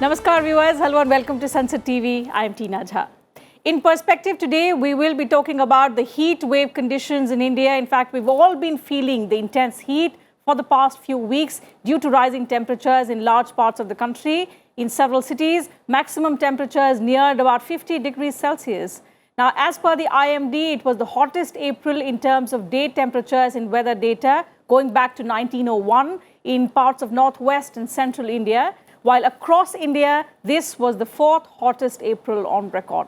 Namaskar viewers, hello and welcome to Sansad TV. I am Tina Jha. In perspective today, we will be talking about the heat wave conditions in India. In fact, we've all been feeling the intense heat for the past few weeks due to rising temperatures in large parts of the country. In several cities, maximum temperatures neared about 50 degrees Celsius. Now, as per the IMD, it was the hottest April in terms of day temperatures in weather data going back to 1901 in parts of northwest and central India. While across India, this was the fourth hottest April on record.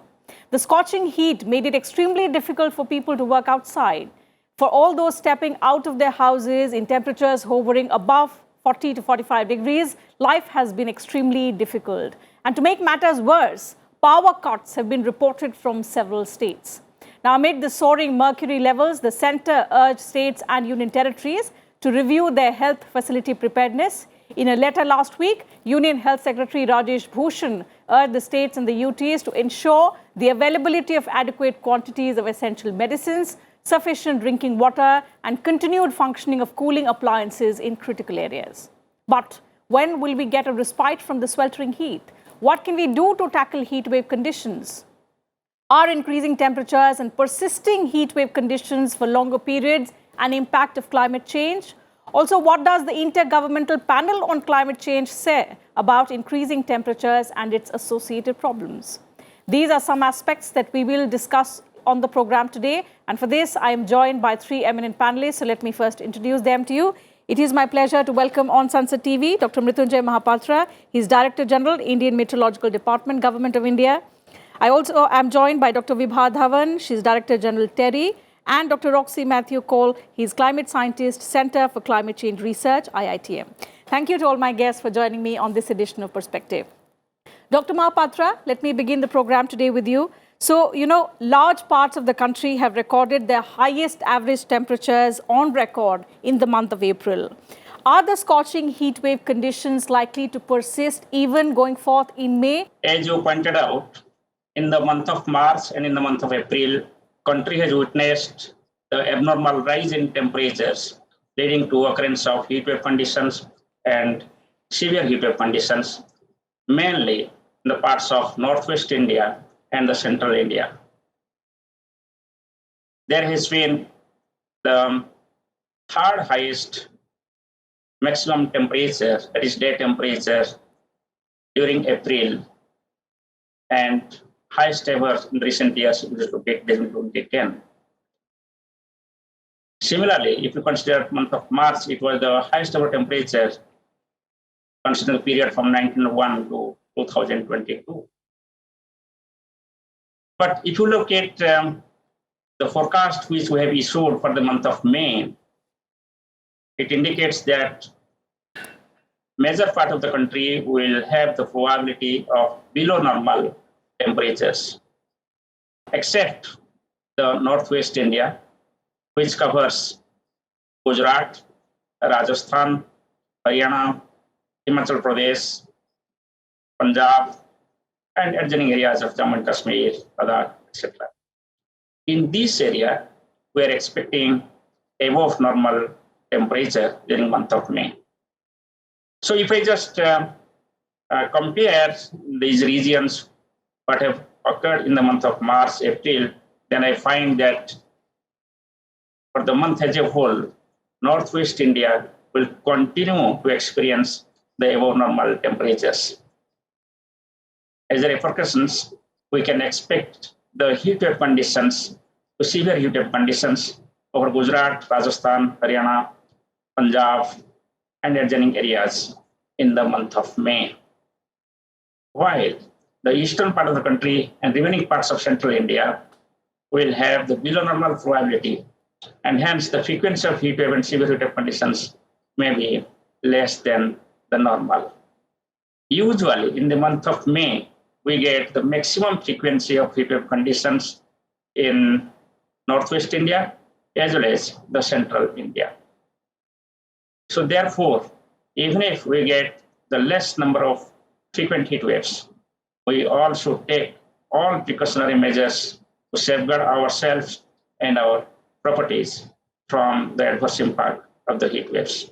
The scorching heat made it extremely difficult for people to work outside. For all those stepping out of their houses in temperatures hovering above 40 to 45 degrees, life has been extremely difficult. And to make matters worse, power cuts have been reported from several states. Now, amid the soaring mercury levels, the centre urged states and union territories to review their health facility preparedness. In a letter last week, Union Health Secretary Rajesh Bhushan urged the states and the UTs to ensure the availability of adequate quantities of essential medicines, sufficient drinking water, and continued functioning of cooling appliances in critical areas. But when will we get a respite from the sweltering heat? What can we do to tackle heat wave conditions? Are increasing temperatures and persisting heat wave conditions for longer periods an impact of climate change? Also, what does the Intergovernmental Panel on Climate Change say about increasing temperatures and its associated problems? These are some aspects that we will discuss on the program today. And for this, I am joined by three eminent panelists. So let me first introduce them to you. It is my pleasure to welcome on Sansad TV Dr. Mrityunjay Mahapatra. He's Director General, Indian Meteorological Department, Government of India. I also am joined by Dr. Vibha Dhawan. She's Director General, TERI. And Dr. Roxy Matthew Cole, he's Climate Scientist, Center for Climate Change Research, IITM. Thank you to all my guests for joining me on this edition of Perspective. Dr. Mahapatra, let me begin the program today with you. So, large parts of the country have recorded their highest average temperatures on record in the month of April. Are the scorching heat wave conditions likely to persist even going forth in May? As you pointed out, in the month of March and in the month of April, country has witnessed the abnormal rise in temperatures leading to occurrence of heat wave conditions and severe heat wave conditions, mainly in the parts of northwest India and the central India. There has been the third highest maximum temperature, that is day temperature, during April, and highest ever in recent years in 2010. Similarly, if you consider the month of March, it was the highest ever temperature considering the period from 1901 to 2022. But if you look at the forecast which we have issued for the month of May, it indicates that major part of the country will have the probability of below normal temperatures, except the northwest India, which covers Gujarat, Rajasthan, Haryana, Himachal Pradesh, Punjab, and adjoining areas of Jammu and Kashmir, Ladakh, etc. In this area, we are expecting above normal temperature during the month of May. So if I just compare these regions, what have occurred in the month of March, April, then I find that for the month as a whole, northwest India will continue to experience the above normal temperatures. As a repercussions, we can expect the heat wave conditions, to severe heat wave conditions over Gujarat, Rajasthan, Haryana, Punjab, and adjoining areas in the month of May. While the eastern part of the country and remaining parts of central India will have the below normal probability, and hence the frequency of heat wave and severe heat wave conditions may be less than the normal. Usually in the month of May, we get the maximum frequency of heat wave conditions in northwest India as well as the central India. So therefore, even if we get the less number of frequent heat waves, we all should take all precautionary measures to safeguard ourselves and our properties from the adverse impact of the heat waves.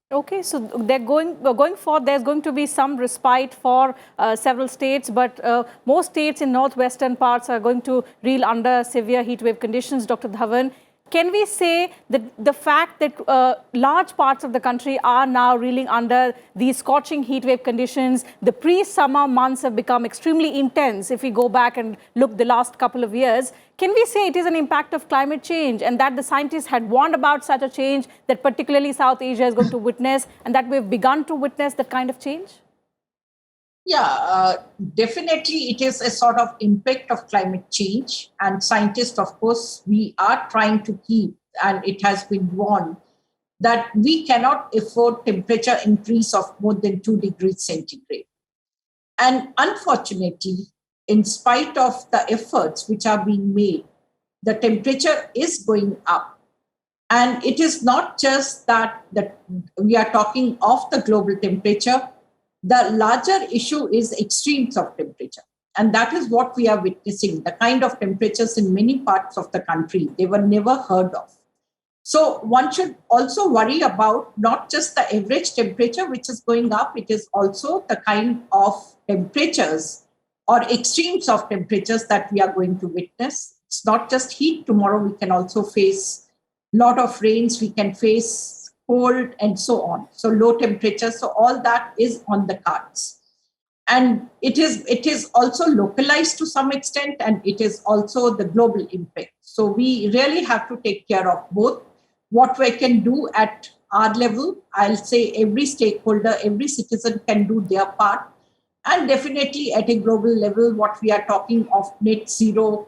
Okay, so they're going forward. There's going to be some respite for several states, but most states in northwestern parts are going to reel under severe heat wave conditions. Dr. Dhawan, can we say that the fact that large parts of the country are now reeling under these scorching heat wave conditions, the pre-summer months have become extremely intense if we go back and look the last couple of years, can we say it is an impact of climate change and that the scientists had warned about such a change that particularly South Asia is going to witness and that we've begun to witness that kind of change? Yeah, definitely it is a sort of impact of climate change. And scientists, of course, we are trying to keep, and it has been warned, that we cannot afford temperature increase of more than 2 degrees centigrade. And unfortunately, in spite of the efforts which are being made, the temperature is going up. And it is not just that we are talking of the global temperature. The larger issue is extremes of temperature. And that is what we are witnessing, the kind of temperatures in many parts of the country they were never heard of. So one should also worry about not just the average temperature which is going up, it is also the kind of temperatures or extremes of temperatures that we are going to witness. It's not just heat. Tomorrow we can also face a lot of rains, we can face cold and so on. So low temperatures, so all that is on the cards. And it is also localized to some extent, and it is also the global impact. So we really have to take care of both. What we can do at our level, I'll say every stakeholder, every citizen can do their part. And definitely at a global level, what we are talking of net zero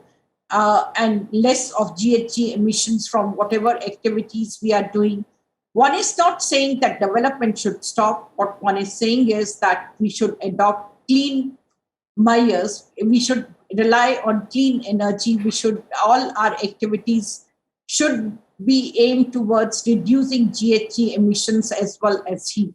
and less of GHG emissions from whatever activities we are doing. One is not saying that development should stop. What one is saying is that we should adopt clean measures. We should rely on clean energy. All our activities should be aimed towards reducing GHG emissions as well as heat.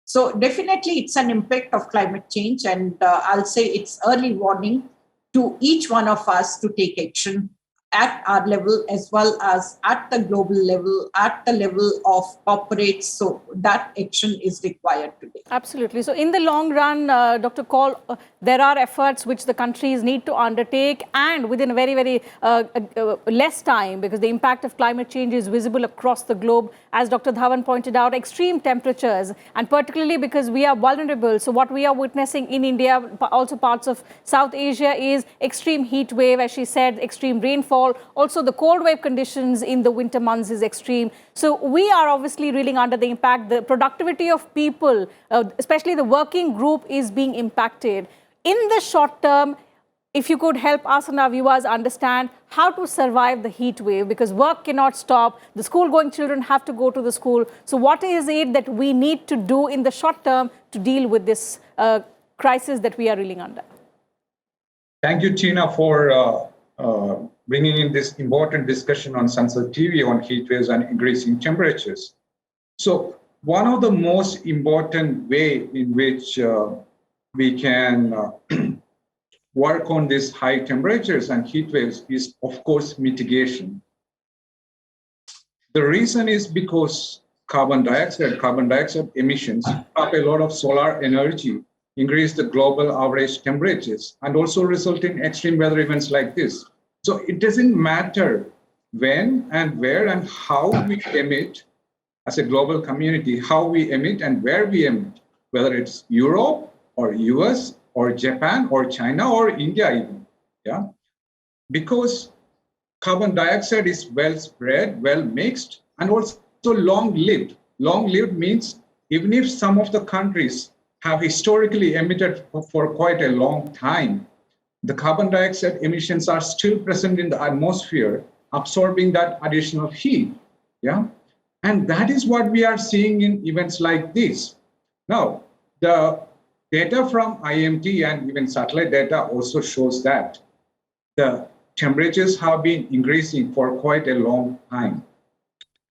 So definitely it's an impact of climate change, and I'll say it's early warning to each one of us to take action at our level as well as at the global level, at the level of corporates. So that action is required today. Absolutely. So in the long run, Dr. Kaul, there are efforts which the countries need to undertake, and within a very, very less time, because the impact of climate change is visible across the globe. As Dr. Dhawan pointed out, extreme temperatures, and particularly because we are vulnerable. So what we are witnessing in India, also parts of South Asia, is extreme heat wave, as she said, extreme rainfall. Also, the cold wave conditions in the winter months is extreme. So we are obviously reeling under the impact. The productivity of people, especially the working group, is being impacted. In the short term, if you could help us and our viewers understand how to survive the heat wave, because work cannot stop. The school-going children have to go to the school. So what is it that we need to do in the short term to deal with this crisis that we are reeling under? Thank you, Tina, for bringing in this important discussion on Sansad TV on heat waves and increasing temperatures. So one of the most important way in which we can work on these high temperatures and heat waves is, of course, mitigation. The reason is because carbon dioxide emissions up a lot of solar energy, increase the global average temperatures, and also result in extreme weather events like this. So it doesn't matter when and where and how we emit as a global community, how we emit and where we emit, whether it's Europe or US or Japan or China or India even, yeah? Because carbon dioxide is well spread, well mixed, and also long-lived. Long-lived means even if some of the countries have historically emitted for quite a long time, the carbon dioxide emissions are still present in the atmosphere, absorbing that additional heat. Yeah, and that is what we are seeing in events like this. Now, the data from IMT and even satellite data also shows that the temperatures have been increasing for quite a long time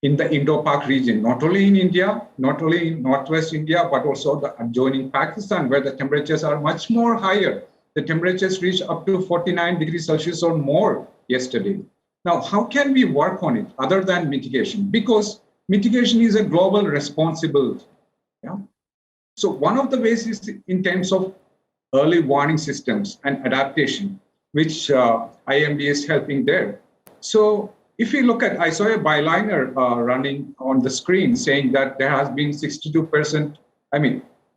in the Indo-Pak region, not only in India, not only in Northwest India, but also the adjoining Pakistan, where the temperatures are much more higher. The temperatures reached up to 49 degrees Celsius or more yesterday. Now, how can we work on it other than mitigation? Because mitigation is a global responsibility. Yeah? So one of the ways is in terms of early warning systems and adaptation, which IMD is helping there. So if you look at, I saw a byliner running on the screen saying that there has been 62%,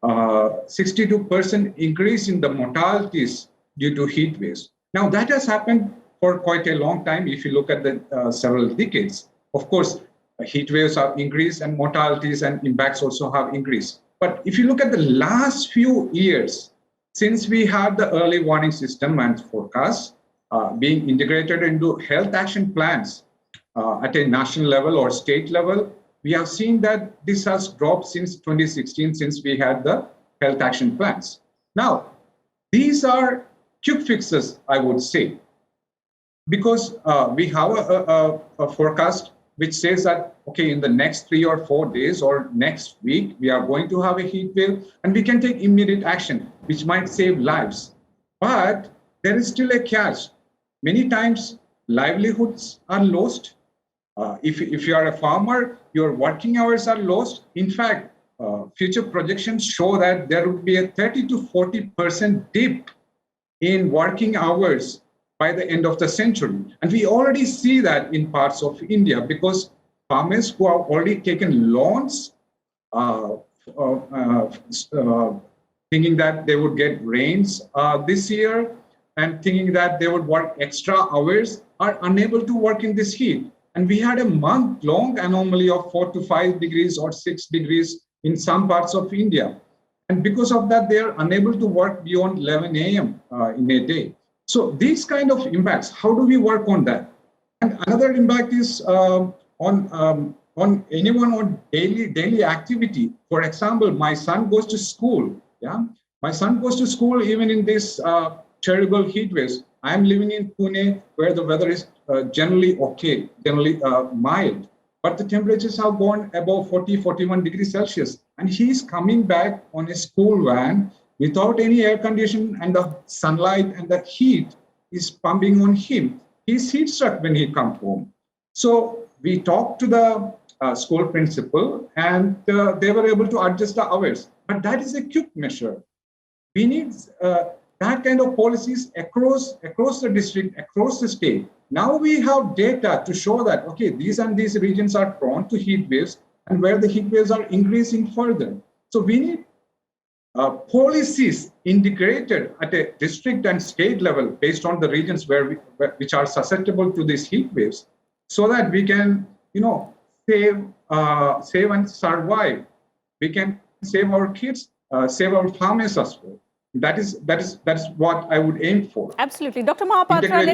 62% increase in the mortalities due to heat waves. Now that has happened for quite a long time. If you look at the several decades, of course, heat waves have increased and mortalities and impacts also have increased. But if you look at the last few years, since we had the early warning system and forecast being integrated into health action plans at a national level or state level, we have seen that this has dropped since 2016, since we had the health action plans. Now, these are quick fixes, I would say, because we have a forecast which says that, okay, in the next 3 or 4 days or next week, we are going to have a heat wave and we can take immediate action, which might save lives. But there is still a catch. Many times, livelihoods are lost. If you are a farmer, your working hours are lost. In fact, future projections show that there would be a 30 to 40% dip in working hours by the end of the century. And we already see that in parts of India because farmers who have already taken loans, thinking that they would get rains this year and thinking that they would work extra hours, are unable to work in this heat. And we had a month-long anomaly of 4 to 5 degrees or 6 degrees in some parts of India. And because of that, they are unable to work beyond 11 a.m. In a day. So these kind of impacts, how do we work on that? And another impact is on anyone on daily activity. For example, my son goes to school. Yeah, my son goes to school even in this terrible heat waves. I am living in Pune, where the weather is generally okay, generally mild, but the temperatures have gone above 40, 41 degrees Celsius. And he's coming back on a school van without any air conditioning, and the sunlight and the heat is pumping on him. He's heat struck when he comes home. So we talked to the school principal, and they were able to adjust the hours. But that is a quick measure. We need that kind of policies across the district, across the state. Now we have data to show that, okay, these and these regions are prone to heat waves and where the heat waves are increasing further. So we need policies integrated at a district and state level based on the regions which are susceptible to these heat waves, so that we can, save and survive. We can save our kids, save our farmers as well. That is what I would aim for. Absolutely. Dr. Mahapatra,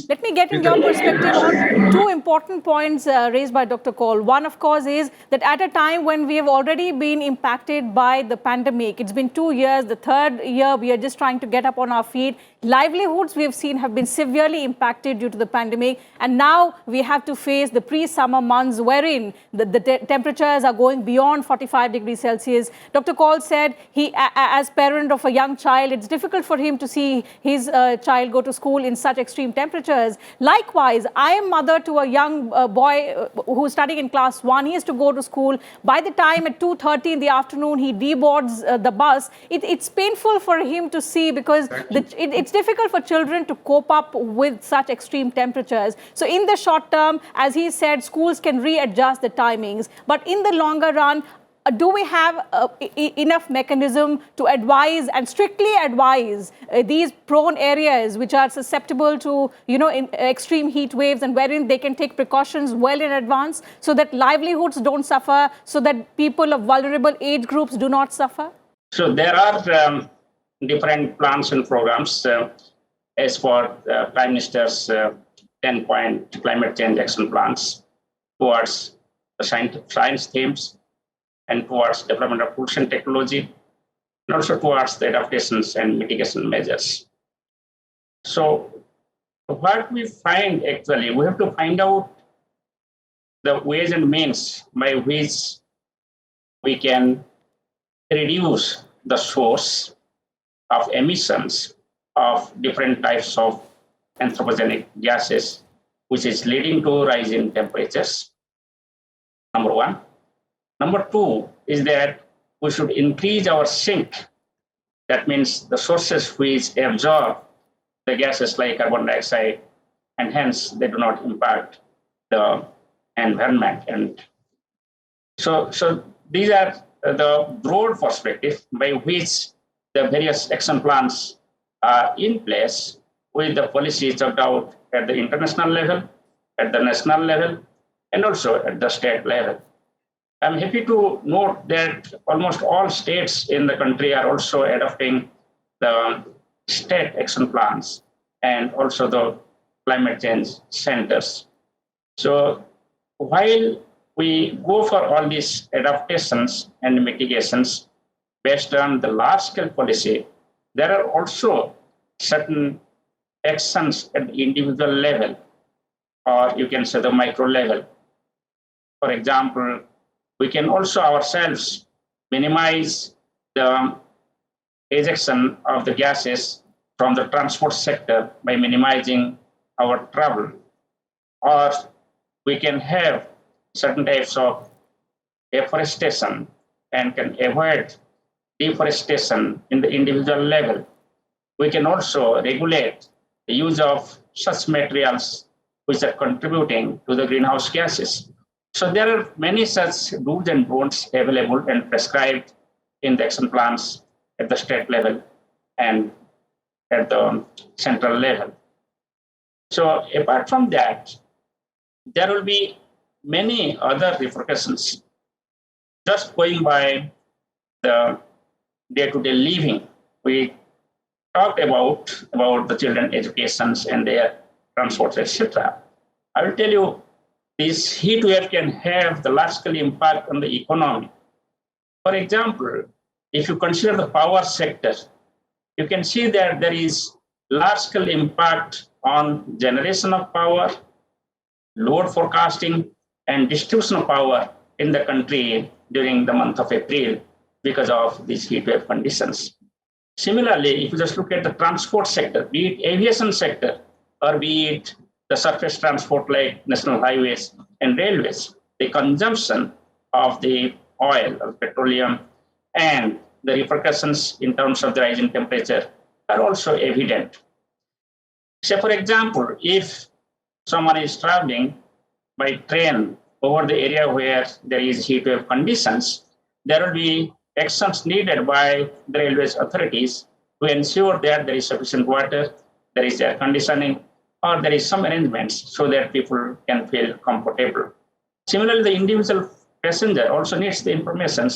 let me get in your perspective on two important points raised by Dr. Kaul. One, of course, is that at a time when we have already been impacted by the pandemic, it's been 2 years, the third year we are just trying to get up on our feet. Livelihoods we have seen have been severely impacted due to the pandemic, and now we have to face the pre-summer months wherein the temperatures are going beyond 45 degrees Celsius. Dr. Kaul said he, as parent of a young child, it's difficult for him to see his child go to school in such extreme temperatures. Likewise, I am mother to a young boy who's studying in class 1. He has to go to school. By the time at 2:30 in the afternoon he deboards the bus, it's painful for him to see, because it's difficult for children to cope up with such extreme temperatures. So in the short term, as he said, schools can readjust the timings. But in the longer run, do we have enough mechanism to advise and strictly advise these prone areas which are susceptible to, in extreme heat waves, and wherein they can take precautions well in advance so that livelihoods don't suffer, so that people of vulnerable age groups do not suffer? So there are different plans and programs as for the Prime Minister's 10-point climate change action plans towards the science themes, and towards development of tools and technology, and also towards the adaptations and mitigation measures. So what we find, actually, we have to find out the ways and means by which we can reduce the source of emissions of different types of anthropogenic gases, which is leading to rise in temperatures. number one. Number two is that we should increase our sink. That means the sources which absorb the gases like carbon dioxide, and hence they do not impact the environment. And so these are the broad perspective by which the various action plans are in place with the policies worked out at the international level, at the national level, and also at the state level. I'm happy to note that almost all states in the country are also adopting the state action plans and also the climate change centers. So while we go for all these adaptations and mitigations based on the large-scale policy, there are also certain actions at the individual level, or you can say the micro level. For example, we can also ourselves minimize the ejection of the gases from the transport sector by minimizing our travel. Or we can have certain types of afforestation and can avoid deforestation in the individual level. We can also regulate the use of such materials which are contributing to the greenhouse gases. So there are many such do's and don'ts available and prescribed in the action plans at the state level and at the central level. So apart from that, there will be many other repercussions. Just going by the day-to-day living, we talked about the children educations and their transports, etc. I will tell you, this heat wave can have the large-scale impact on the economy. For example, if you consider the power sector, you can see that there is large-scale impact on generation of power, load forecasting, and distribution of power in the country during the month of April because of these heat wave conditions. Similarly, if you just look at the transport sector, be it aviation sector or be it the surface transport like national highways and railways, the consumption of the oil or petroleum and the repercussions in terms of the rising temperature are also evident. Say, for example, if someone is traveling by train over the area where there is heat wave conditions, there will be actions needed by the railways authorities to ensure that there is sufficient water, there is air conditioning, or there is some arrangements so that people can feel comfortable. Similarly, the individual passenger also needs the information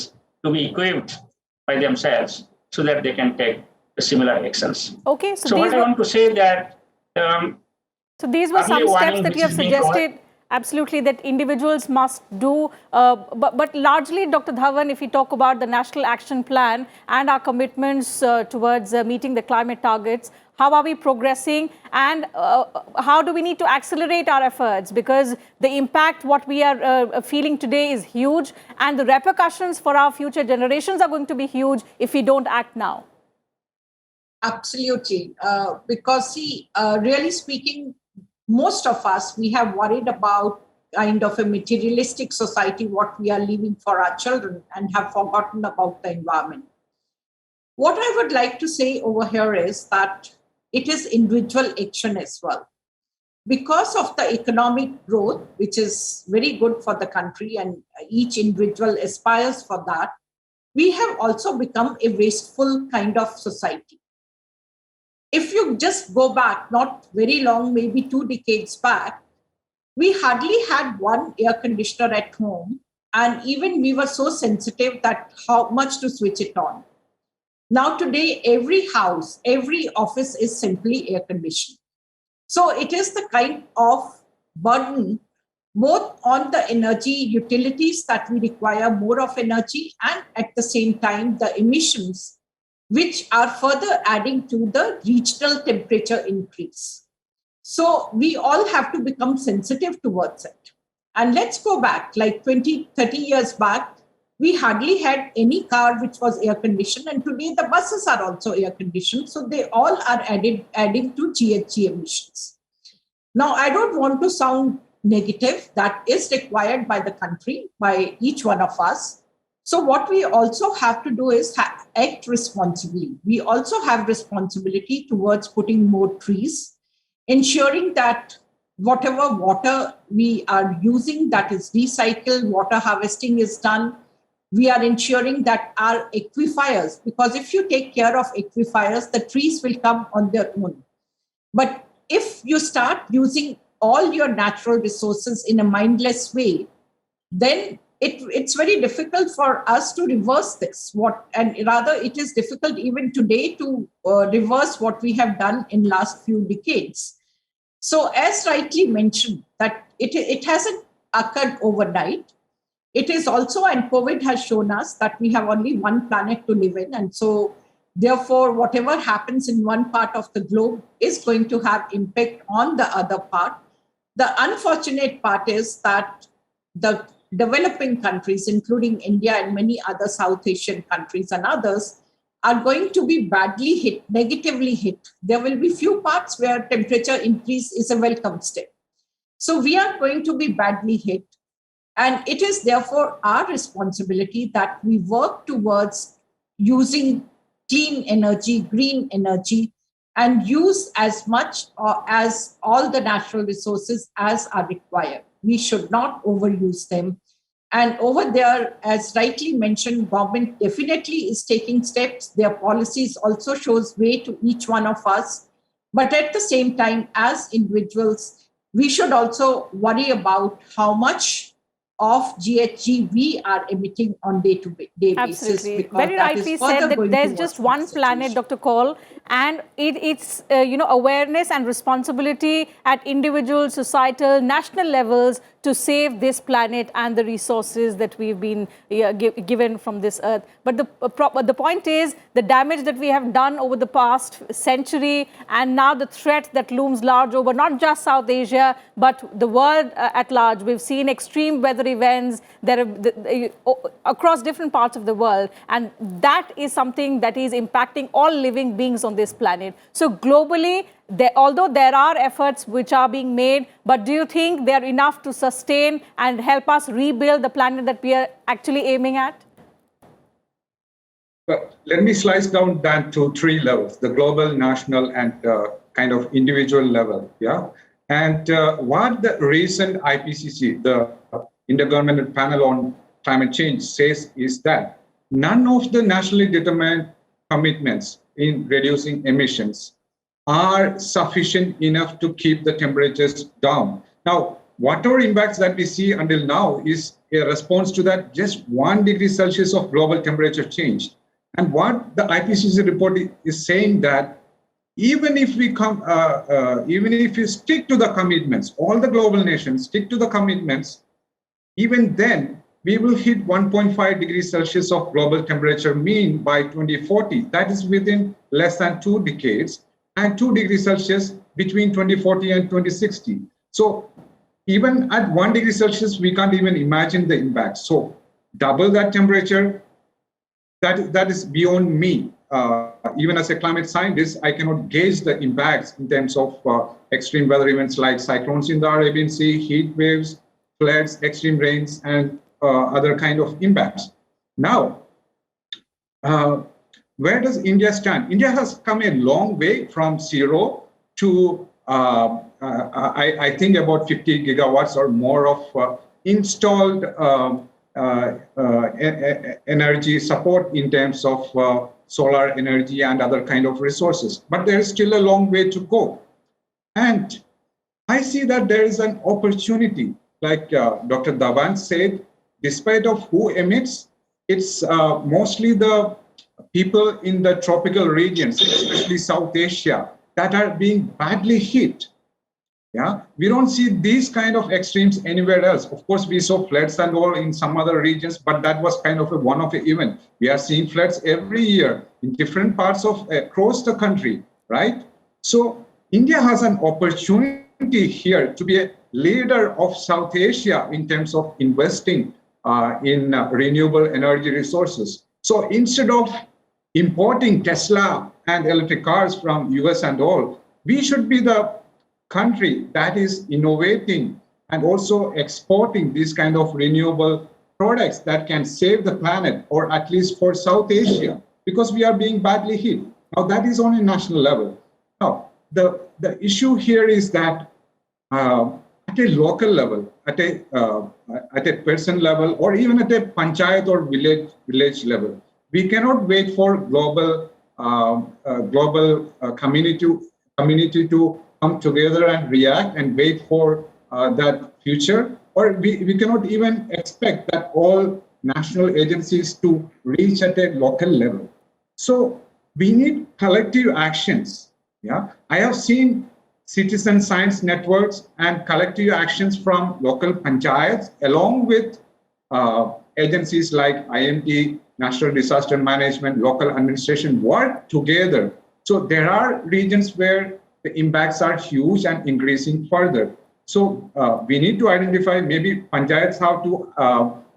to be equipped by themselves so that they can take the similar actions. Okay, so what I want to say that so these were some steps that you have suggested. Absolutely, that individuals must do. But largely, Dr. Dhawan, if we talk about the National Action Plan and our commitments towards meeting the climate targets, how are we progressing and how do we need to accelerate our efforts? Because the impact, what we are feeling today is huge, and the repercussions for our future generations are going to be huge if we don't act now. Absolutely. Because see, really speaking, most of us, we have worried about kind of a materialistic society, what we are leaving for our children, and have forgotten about the environment. What I would like to say over here is that it is individual action as well. Because of the economic growth, which is very good for the country and each individual aspires for that, we have also become a wasteful kind of society. If you just go back, not very long, maybe 2 decades back, we hardly had one air conditioner at home. And even we were so sensitive that how much to switch it on. Now today, every house, every office is simply air conditioned. So it is the kind of burden both on the energy utilities that we require more of energy, and at the same time, the emissions, which are further adding to the regional temperature increase. So we all have to become sensitive towards it. And let's go back, like 20, 30 years back, we hardly had any car which was air conditioned, and today the buses are also air conditioned. So they all are adding to GHG emissions. Now, I don't want to sound negative that is required by the country, by each one of us. So what we also have to do is act responsibly. We also have responsibility towards putting more trees, ensuring that whatever water we are using, that is recycled, water harvesting is done. We are ensuring that our aquifers, because if you take care of aquifers, the trees will come on their own. But if you start using all your natural resources in a mindless way, then it's very difficult for us to reverse this. And rather, it is difficult even today to reverse what we have done in last few decades. So, as rightly mentioned, that it hasn't occurred overnight. It is also, and COVID has shown us that we have only one planet to live in, and so therefore, whatever happens in one part of the globe is going to have impact on the other part. The unfortunate part is that the developing countries, including India and many other South Asian countries and others, are going to be badly hit, negatively hit. There will be few parts where temperature increase is a welcome step. So we are going to be badly hit. And it is therefore our responsibility that we work towards using clean energy, green energy, and use as much as all the natural resources as are required. We should not overuse them. And over there, as rightly mentioned, government definitely is taking steps. Their policies also shows way to each one of us. But at the same time, as individuals, we should also worry about how much of GHG we are emitting on day-to-day basis. Absolutely. Very rightly said that there's just one planet, Dr. Kaul, and it's awareness and responsibility at individual, societal, national levels to save this planet and the resources that we've been given from this earth. But the point is the damage that we have done over the past century, and now the threat that looms large over not just South Asia, but the world at large. We've seen extreme weather events that are across different parts of the world, and that is something that is impacting all living beings on this planet. So globally, although there are efforts which are being made, but do you think they are enough to sustain and help us rebuild the planet that we are actually aiming at? Well, let me slice down that to three levels: the global, national, and kind of individual level. Yeah. And what the recent IPCC, the Intergovernmental Panel on Climate Change, says is that none of the nationally determined commitments in reducing emissions are sufficient enough to keep the temperatures down. Now, whatever impacts that we see until now is a response to that just 1 degree Celsius of global temperature change. And what the IPCC report is saying that even if we stick to the commitments, all the global nations stick to the commitments, even then we will hit 1.5 degrees Celsius of global temperature mean by 2040. That is within less than 2 decades, and 2 degrees Celsius between 2040 and 2060. So even at 1 degree Celsius, we can't even imagine the impact. So double that temperature, that is beyond me. Even as a climate scientist, I cannot gauge the impacts in terms of extreme weather events like cyclones in the Arabian Sea, heat waves, floods, extreme rains, and other kind of impacts. Now, where does India stand? India has come a long way from zero to, I think, about 50 gigawatts or more of installed energy support in terms of solar energy and other kind of resources. But there is still a long way to go. And I see that there is an opportunity, like Dr. Dhawan said, despite of who emits, it's mostly the people in the tropical regions, especially South Asia, that are being badly hit. Yeah, we don't see these kind of extremes anywhere else. Of course, we saw floods and all in some other regions, but that was kind of a one-off event. We are seeing floods every year in different parts of across the country, right? So India has an opportunity here to be a leader of South Asia in terms of investing in renewable energy resources. So instead of importing Tesla and electric cars from US and all, we should be the country that is innovating and also exporting these kind of renewable products that can save the planet, or at least for South Asia, because we are being badly hit. Now, that is on a national level. Now, the issue here is that at a local level, at a person level, or even at a panchayat or village level, we cannot wait for global community to come together and react and wait for that future. Or we cannot even expect that all national agencies to reach at a local level. So we need collective actions. Yeah, I have seen citizen science networks and collective actions from local panchayats, along with agencies like IMD, National Disaster Management, local administration work together. So there are regions where the impacts are huge and increasing further. So we need to identify, maybe panchayats have to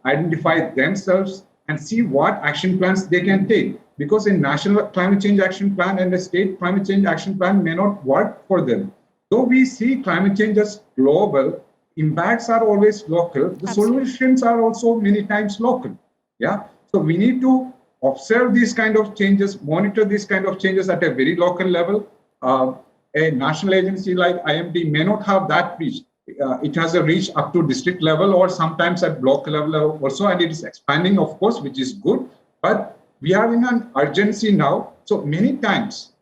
identify themselves and see what action plans they can take. Because a national climate change action plan and a state climate change action plan may not work for them. Though we see climate change as global, impacts are always local. The solutions are also many times local. Yeah. So we need to observe these kind of changes, monitor these kind of changes at a very local level. A national agency like IMD may not have that reach. It has a reach up to district level or sometimes at block level also, and it is expanding, of course, which is good. But we are in an urgency now. So many times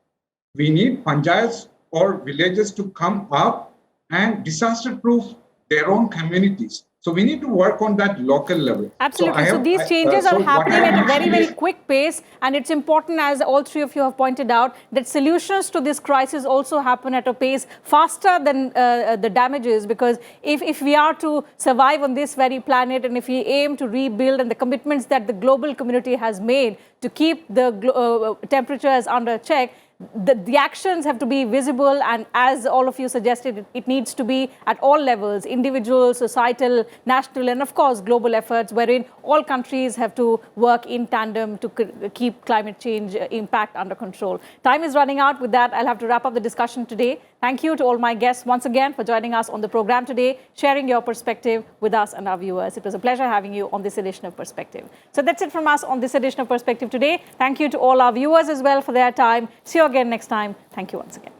we need panchayats or villages to come up and disaster-proof their own communities. So we need to work on that local level. Absolutely. So these changes are happening at a very, very quick pace. And it's important, as all three of you have pointed out, that solutions to this crisis also happen at a pace faster than the damages. Because if we are to survive on this very planet, and if we aim to rebuild, and the commitments that the global community has made to keep the temperatures under check, the actions have to be visible, and as all of you suggested, it needs to be at all levels: individual, societal, national, and of course global efforts, wherein all countries have to work in tandem to keep climate change impact under control. Time is running out. With that, I'll have to wrap up the discussion today. Thank you to all my guests once again for joining us on the program today, sharing your perspective with us and our viewers. It was a pleasure having you on this edition of Perspective. So that's it from us on this edition of Perspective today. Thank you to all our viewers as well for their time. See you again next time. Thank you once again.